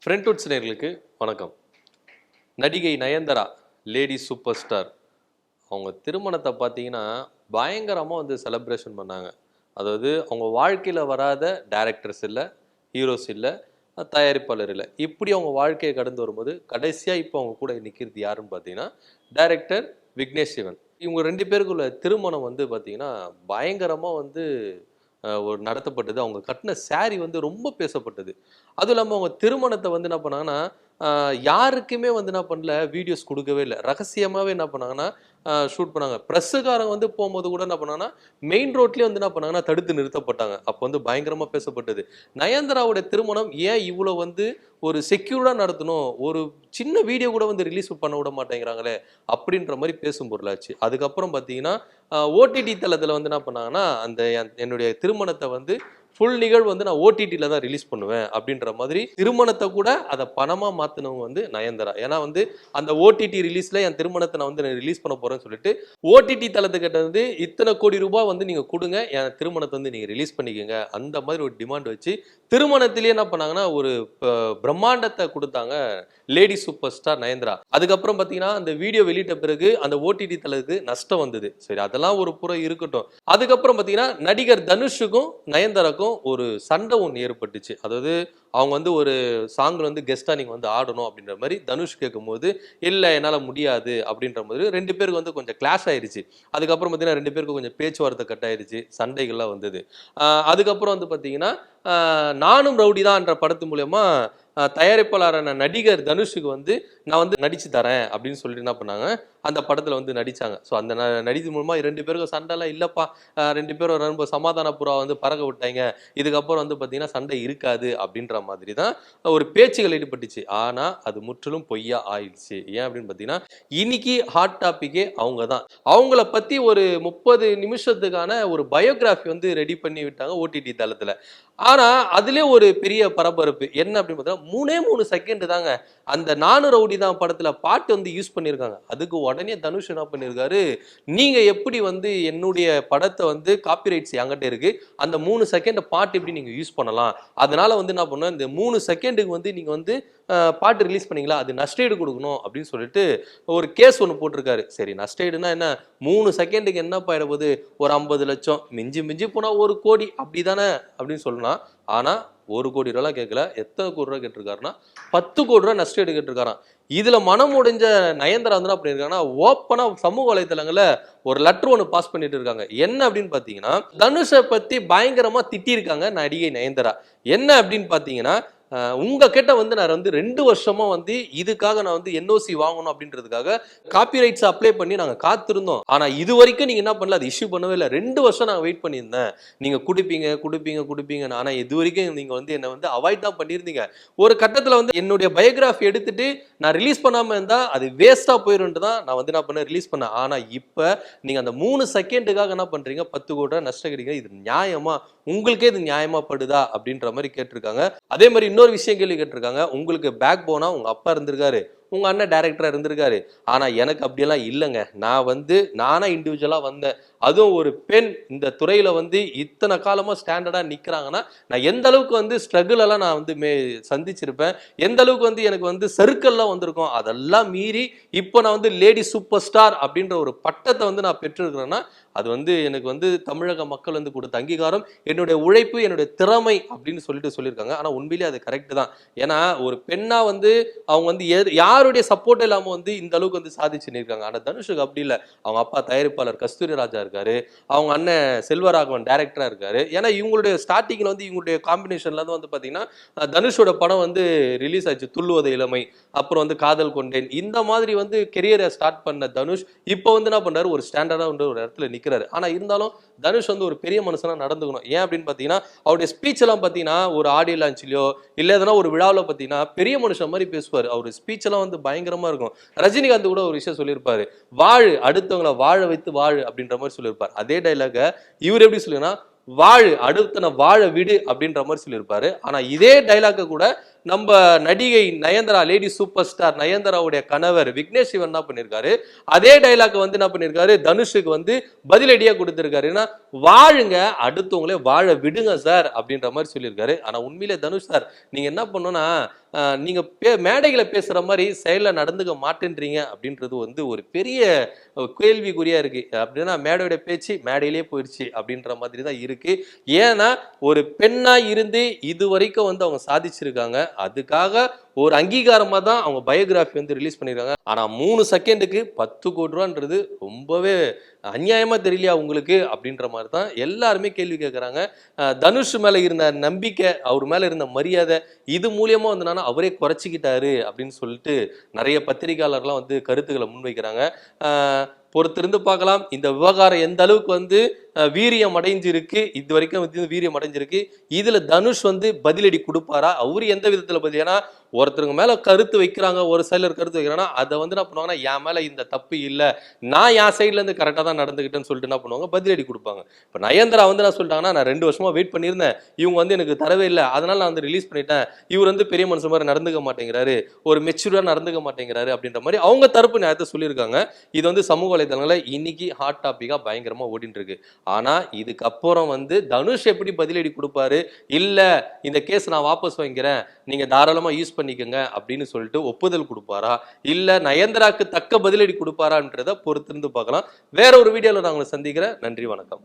ஃப்ரெண்ட்வுட்ஸ் நேயர்களுக்கு வணக்கம். நடிகை நயன்தாரா லேடி சூப்பர் ஸ்டார் அவங்க திருமணத்தை பார்த்தீங்கன்னா பயங்கரமாக செலிப்ரேஷன் பண்ணாங்க. அதாவது அவங்க வாழ்க்கையில் வராத டைரக்டர்ஸ் இல்லை, ஹீரோஸ் இல்லை, தயாரிப்பாளர் இல்லை. இப்படி அவங்க வாழ்க்கையை கடந்து வரும்போது கடைசியாக இப்போ அவங்க கூட நிற்கிறது யாருன்னு பார்த்தீங்கன்னா டைரக்டர் விக்னேஷ் சிவன். இவங்க ரெண்டு பேருக்குள்ள திருமணம் பார்த்தீங்கன்னா பயங்கரமாக ஒரு நடத்தப்பட்டது. அவங்க கட்டின சாரி ரொம்ப பேசப்பட்டது. அதுவும் இல்லாமல் அவங்க திருமணத்தை என்ன பண்ணாங்கன்னா யாருக்குமே என்ன பண்ணல, வீடியோஸ் கொடுக்கவே இல்லை. ரகசியமாகவே என்ன பண்ணாங்கன்னா ஷூட் பண்ணாங்க. ப்ரெஸ்ஸுக்காரங்க போகும்போது கூட என்ன பண்ணாங்கன்னா மெயின் ரோட்லேயே என்ன பண்ணாங்கன்னா தடுத்து நிறுத்தப்பட்டாங்க. அப்போ பயங்கரமாக பேசப்பட்டது. நயன்தாராவுடைய திருமணம் ஏன் இவ்வளோ ஒரு செக்யூர்டாக நடத்தணும், ஒரு சின்ன வீடியோ கூட ரிலீஸ் பண்ண விட மாட்டேங்கிறாங்களே அப்படின்ற மாதிரி பேசும் பொருளாச்சு. அதுக்கப்புறம் பார்த்தீங்கன்னா ஓடிடி தளத்தில் என்ன பண்ணாங்கன்னா அந்த என்னுடைய திருமணத்தை ஃபுல் நிகழ்வு நான் ஓடிடியில் தான் ரிலீஸ் பண்ணுவேன் அப்படின்ற மாதிரி திருமணத்தை கூட அதை பணமாக மாற்றினவங்க நயன்தாரா. ஏன்னா அந்த ஓடிடி ரிலீஸில் என் திருமணத்தை நான் ரிலீஸ் பண்ண போகிறேன்னு சொல்லிட்டு ஓடிடி தளத்துக்கிட்ட இத்தனை கோடி ரூபாய் நீங்கள் கொடுங்க, என் திருமணத்தை நீங்கள் ரிலீஸ் பண்ணிக்கோங்க அந்த மாதிரி ஒரு டிமாண்ட் வச்சு திருமணத்திலேயே என்ன பண்ணாங்கன்னா ஒரு பிரம்மாண்டத்தை கொடுத்தாங்க லேடி சூப்பர் ஸ்டார் நயன்தாரா. அதுக்கப்புறம் பார்த்தீங்கன்னா அந்த வீடியோ வெளியிட்ட பிறகு அந்த ஓடிடி தளத்துக்கு நஷ்டம் வந்தது. சரி, அதெல்லாம் ஒரு புறம் இருக்கட்டும். அதுக்கப்புறம் பார்த்தீங்கன்னா நடிகர் தனுஷுக்கும் நயன்தாராக்கும் ஒரு சண்டை ஒன்று ஏற்பட்டுச்சு. அதாவது அவங்க ஒரு சாங்ல கெஸ்டா நீங்க ஆடணும் அப்படின்ற மாதிரி தனுஷ் கேட்கும்போது இல்லை என்னால் முடியாது அப்படின்ற மாதிரி ரெண்டு பேருக்கு கொஞ்சம் கிளாஷ் ஆயிடுச்சு. அதுக்கப்புறம் பார்த்தீங்கன்னா ரெண்டு பேருக்கு கொஞ்சம் பேச்சுவார்த்தை கட் ஆயிடுச்சு, சண்டைகள்லாம் வந்தது. அதுக்கப்புறம் பார்த்தீங்கன்னா நானும் ரவுடி தான் என்ற படத்து மூலமா தயாரிப்பாளரான நடிகர் தனுஷுக்கு நான் நடிச்சு தரேன் அப்படின்னு சொல்லிட்டு என்ன பண்ணாங்க, அந்த படத்துல நடிச்சாங்க. ஸோ அந்த நடித்து மூலமா ரெண்டு பேருக்கும் சண்டைலாம் இல்லப்பா, ரெண்டு பேரும் ரொம்ப சமாதான புறா பறக்க விட்டாங்க, இதுக்கப்புறம் பார்த்தீங்கன்னா சண்டை இருக்காது அப்படின்ற மாதிரி தான் ஒரு பேச்சுகள் ஈடுபட்டுச்சு. ஆனா அது முற்றிலும் பொய்யா ஆயிடுச்சு. ஏன் அப்படின்னு பார்த்தீங்கன்னா இன்னைக்கு ஹாட் டாபிக்கே அவங்க தான். அவங்கள பத்தி ஒரு 30 நிமிஷத்துக்கான ஒரு பயோகிராஃபி ரெடி பண்ணி விட்டாங்க ஓடிடி தளத்துல. ஆனா அதுலயே ஒரு பெரிய பரபரப்பு என்ன அப்படின்னு பார்த்தா 3 செகண்ட் தாங்க அந்த நானு ரவுடி தான் படத்துல பாட்டு யூஸ் பண்ணியிருக்காங்க. அதுக்கு உடனே தனுஷ் என்ன பண்ணியிருக்காரு, நீங்க எப்படி என்னுடைய படத்தை காப்பிரைட்ஸ் என்கிட்ட இருக்கு, அந்த 3 செகண்ட் பாட்டு எப்படி நீங்க யூஸ் பண்ணலாம், அதனால என்ன பண்ண இந்த 3 செகண்டுக்கு நீங்க பாட்டு ரிலீஸ் பண்ணீங்களா, அது நஷ்டஈடு கொடுக்கணும் அப்படின்னு சொல்லிட்டு ஒரு கேஸ் ஒன்று போட்டிருக்காரு. சரி, நஷ்டஈடுனா என்ன, 3 செகண்டுக்கு என்னப்பா ஆயிடும்போது ஒரு 50 லட்சம், மிஞ்சி மிஞ்சி போனா 1 கோடி அப்படிதானே அப்படின்னு சொல்லலாம். ஆனா 1 கோடி ரூபாய் கேட்கல, எத்தனை கோடி ரூபாய் கேட்டிருக்காருன்னா 10 கோடி ரூபாய் நஷ்டஈடு கேட்டிருக்காராம். இதுல மனம் முடிஞ்ச நயன்தாரா அப்படி இருக்காங்கன்னா ஓப்பனா சமூக வலைதளங்கள்ல ஒரு லெட்டர் ஒன்று பாஸ் பண்ணிட்டு இருக்காங்க. என்ன அப்படின்னு பாத்தீங்கன்னா தனுஷை பத்தி பயங்கரமா திட்டிருக்காங்க நடிகை நயன்தாரா. என்ன அப்படின்னு பாத்தீங்கன்னா உங்க கிட்ட நான் 2 வருஷமா இதுக்காக நான் என்ஓசி வாங்கணும் அப்படின்றதுக்காக காப்பிரைட்ஸ் அப்ளை பண்ணி நாங்க காத்திருந்தோம். ஆனா இது வரைக்கும் நீங்க என்ன பண்ணல, அது இஷ்யூ பண்ணவே இல்லை. 2 வருஷம் நாங்க வெயிட் பண்ணியிருந்தேன், நீங்க குடிப்பீங்க. ஆனா இது வரைக்கும் நீங்க என்ன அவாய்ட் தான் பண்ணியிருந்தீங்க. ஒரு கட்டத்துல என்னுடைய பயோகிராஃபி எடுத்துட்டு நான் ரிலீஸ் பண்ணாம இருந்தா அது வேஸ்டா போயிருன்னு தான் நான் என்ன பண்ண ரிலீஸ் பண்ணேன். ஆனா இப்ப நீங்க அந்த 3 செகண்டுக்காக என்ன பண்றீங்க, 10 கோடி ரூபாய் நஷ்டம் கிடைக்கிறீங்க, இது நியாயமா, உங்களுக்கே இது நியாயமா படுதா அப்படின்ற மாதிரி கேட்டிருக்காங்க. அதே மாதிரி இன்னொரு விஷயம் கேள்வி கேட்டிருக்காங்க, உங்களுக்கு பேக் போனா உங்க அப்பா இருந்திருக்காரு, உங்க அண்ணன் டைரக்டரா இருந்திருக்காரு, ஆனா எனக்கு அப்படியெல்லாம் இல்லைங்க, நான் நானா இண்டிவிஜுவலா வந்தேன், அதுவும் ஒரு பெண் இந்த துறையில இத்தனை காலமா ஸ்டாண்டர்டா நிக்கிறாங்கன்னா நான் எந்த அளவுக்கு ஸ்ட்ரகிள் எல்லாம் நான் சந்திச்சிருப்பேன், எந்த அளவுக்கு எனக்கு சர்க்கிள்லாம் வந்திருக்கும், அதெல்லாம் மீறி இப்போ நான் லேடி சூப்பர் ஸ்டார் அப்படின்ற ஒரு பட்டத்தை நான் பெற்றிருக்கிறேன்னா அது எனக்கு தமிழக மக்கள் கொடுத்த அங்கீகாரம், என்னுடைய உழைப்பு, என்னுடைய திறமை அப்படின்னு சொல்லியிருக்காங்க. ஆனா உண்மையிலேயே அது கரெக்ட் தான். ஏன்னா ஒரு பெண்ணா அவங்க யாருடைய சப்போர்ட் இல்லாம இந்த அளவுக்கு சாதிச்சு நிற்காங்க. ஆனா தனுஷுக்கு அப்படி இல்லை. அவங்க அப்பா தயாரிப்பாளர் கஸ்தூரி ராஜா இருக்காரு, அவங்க அண்ணன் செல்வராகவன் டைரக்டரா இருக்காரு. ஏன்னா இவங்களுடைய ஸ்டார்டிங்ல இவங்களுடைய காம்பினேஷன்ல பாத்தீங்கன்னா தனுஷோட படம் ரிலீஸ் ஆச்சு, துள்ளுவத இளமை, அப்புறம் காதல் கொண்டேன், இந்த மாதிரி கெரியரை ஸ்டார்ட் பண்ண தனுஷ் இப்போ என்ன பண்றாரு, ஒரு ஸ்டாண்டர்டா ஒரு இடத்துல நிக்கிறாரு. ஆனா இருந்தாலும் தனுஷ் ஒரு பெரிய மனுஷனா நடந்துக்கணும். ஏன் அப்படின்னு பாத்தீங்கன்னா அவருடைய ஸ்பீச் எல்லாம் பாத்தீங்கன்னா ஒரு ஆடியோ லான்ச்லயோ இல்ல எதனா ஒரு விழாவில் பாத்தீங்கன்னா பெரிய மனுஷன் மாதிரி பேசுவார். அவர் ஸ்பீச் எல்லாம் பயங்கரமா இருக்கும். ரஜினிகாந்த் கூட ஒரு விஷயம் சொல்லியிருப்பாரு, வாழு, அடுத்தவங்களை வாழ வைத்து வாழு அப்படின்ற மாதிரி சொல்லியிருப்பாரு. அதே டைலாக இவர் எப்படி சொல்லுங்கன்னா, வாழு, அடுத்தன வாழ விடு அப்படின்ற மாதிரி சொல்லியிருப்பாரு. ஆனா இதே டைலாக கூட நம்ம நடிகை நயன்தாரா, லேடி சூப்பர் ஸ்டார் நயன்தாராவுடைய கணவர் விக்னேஷ் சிவன் என்ன பண்ணிருக்காரு, அதே டைலாக் வந்து என்ன பண்ணிருக்காரு, தனுஷுக்கு வந்து பதிலடியா கொடுத்திருக்காரு. ஏன்னா வாழுங்க, அடுத்தவங்களே வாழ விடுங்க சார் அப்படின்ற மாதிரி சொல்லியிருக்காரு. ஆனா உண்மையிலே தனுஷ் சார் நீங்க என்ன பண்ணணும்னா, நீங்க மேடைகளை பேசுற மாதிரி செயல நடந்துக்க மாட்டேன்றீங்க அப்படின்றது வந்து ஒரு பெரிய கேள்விக்குறியா இருக்கு. அப்படின்னா மேடையோட பேச்சு மேடையிலே போயிடுச்சு அப்படின்ற மாதிரி தான் இருக்கு. ஏன்னா ஒரு பெண்ணா இருந்து இது வரைக்கும் வந்து அவங்க சாதிச்சிருக்காங்க. அதுக்காக ஒரு அங்கீகாரமா தான் அவங்க பயோகிராஃபி வந்து ரிலீஸ் பண்ணிருக்காங்க. ஆனா 3 செகண்டுக்கு 10 கோடி ரூபான்றது ரொம்பவே அநியாயமா தெரியலையா உங்களுக்கு அப்படின்ற மாதிரி தான் எல்லாருமே கேள்வி கேட்கறாங்க. தனுஷ் மேல இருந்த நம்பிக்கை, அவர் மேல இருந்த மரியாதை, இது மூலியமா வந்து அவரே குறைச்சிக்கிட்டாரு அப்படின்னு சொல்லிட்டு நிறைய பத்திரிகையாளர்லாம் வந்து கருத்துக்களை முன்வைக்கிறாங்க. பொறுத்திருந்து பார்க்கலாம் இந்த விவகாரம் எந்த அளவுக்கு வந்து வீரியம் அடைஞ்சிருக்கு, இது வரைக்கும் வந்து வீரியம் அடைஞ்சிருக்கு. இதுல தனுஷ் வந்து பதிலடி கொடுப்பாரா, அவரு எந்த விதத்துல பதில், ஏன்னா ஒருத்தருங்க மேல கருத்து வைக்கிறாங்க, ஒரு சைடுல கருத்து வைக்கிறாங்கன்னா அதை வந்து என்ன பண்ணுவாங்கன்னா, என் மேல இந்த தப்பு இல்ல, நான் என் சைட்ல இருந்து கரெக்டா தான் நடந்துக்கிட்டேன்னு சொல்லிட்டு என்ன பண்ணுவாங்க, பதிலடி கொடுப்பாங்க. இப்ப நயன்தாரா வந்து என்ன சொல்லிட்டாங்கன்னா, நான் 2 வருஷமா வெயிட் பண்ணியிருந்தேன், இவங்க வந்து எனக்கு தரவே இல்லை, அதனால நான் வந்து ரிலீஸ் பண்ணிட்டேன், இவர் வந்து பெரிய மனுஷன் மாதிரி நடந்துக்க மாட்டேங்கிறாரு, ஒரு மெச்சூரா நடந்துக்க மாட்டேங்கிறாரு அப்படின்ற மாதிரி அவங்க தரப்பு நியாயத்தை சொல்லியிருக்காங்க. இது வந்து சமூக வலைதளங்கள்ல இன்னைக்கு ஹாட் டாபிக்கா பயங்கரமா ஓடிட்டு இருக்கு. ஆனா இதுக்கப்புறம் வந்து தனுஷ் எப்படி பதிலடி கொடுப்பாரு, இல்ல இந்த கேஸ் நான் வாபஸ் வாங்கிக்கிறேன், நீங்க தாராளமா யூஸ் பண்ணிக்கங்க அப்படின்னு சொல்லிட்டு ஒப்புதல் கொடுப்பாரா, இல்ல நயன்தாராக்கு தக்க பதிலடி கொடுப்பாரான்றத பொறுத்திருந்து பார்க்கலாம். வேற ஒரு வீடியோல நான் உங்களை சந்திக்கிறேன். நன்றி, வணக்கம்.